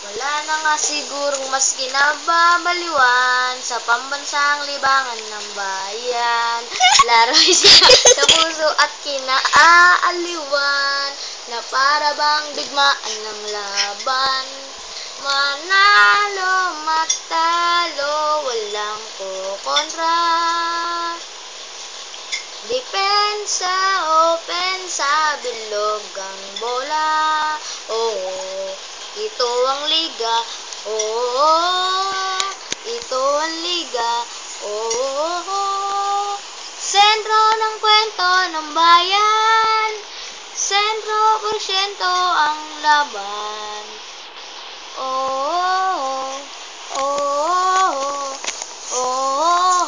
Wala na nga sigurong mas kinababaliwan sa pambansang libangan ng bayan. Laro'y sa puso at kinaaliwan na para bang digmaan ng laban. Manalo, matalo, walang kukontra. Depensa, opensa, bilog ang bola. Oh, ito ang liga. Oh, ito ang liga. Oh, sentro ng kwento ng bayan. Sentro porsyento ang laban. Oh, oh, oh, oh,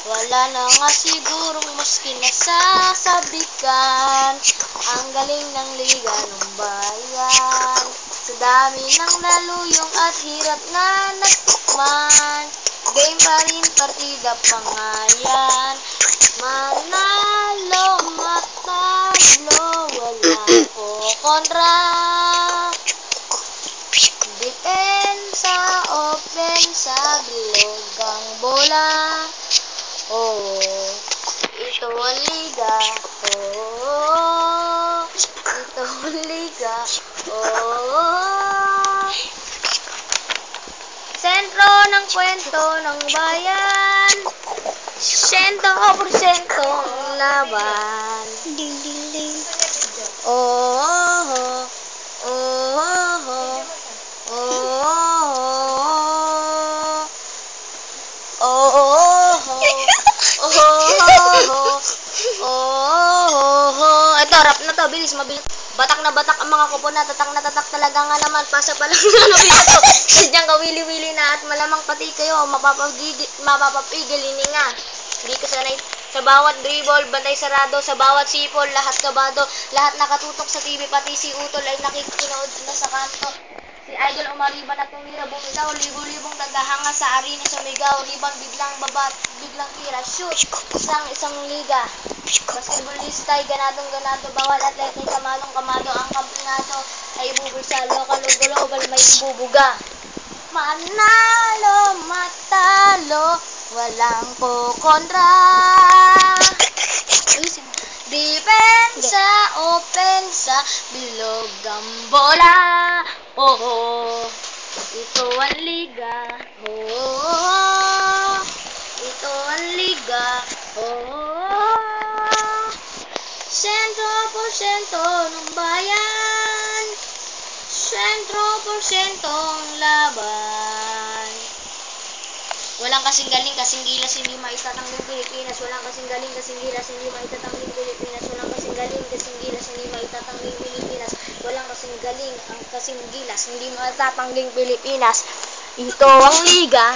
wala na nga sigurong mas kinasasabikan ang galing ng liga ng bayan. Sa dami ng laluyong at hirap na natikman, game pa rin, partida pa nga yan. Manalo, matalo, walang kukontra. Depensa, opensa, bilog ang bola. Oh, ito ang liga. Oh, ito ang liga. Oh, sentro ng kwento ng bayan. 100% ang laban. Ding ding ding. Oh, oh, oh, oh, ito, rap na to, bilis, mabilis. Batak na batak ang mga kupo na, tatak talaga nga naman. Pasa pa lang na to. Sadyang kawili-wili na at malamang pati kayo, mapapapigil hininga. Hindi ka sanay sa bawat dribble, bantay sarado, sa bawat sipol, lahat kabado, lahat nakatutok sa TV, pati si Utol ay nakikinood na sa kanto. Si Idol umariban at tumira, bumitaw, libo-libong tagahanga sa arena sumigaw, ribang biglang babat, biglang tira, shoot, isang liga. Basketballista ay ganadong-ganado, bawal atleta ay kamadong-kamado, ang kampeonato ay bubulsa, lokal o global may bubuga. Manalo, matalo, walang kukontra. Depensa, opensa, bilog ang bola. Oh, ito ang liga. Oh, ito ang liga. Oh, sentro porsyento ng bayan. Sentro porsyento ang laban. Walang kasing galing, kasing gilas, hindi maitatangling Pilipinas. Walang kasing galing, kasing gilas, hindi maitatangling Pilipinas. Walang kasing galing, kasing gilas, hindi maitatangling Pilipinas. Walang kasing galing, ang kasing gilas, hindi maitatangling Pilipinas. Ito ang liga.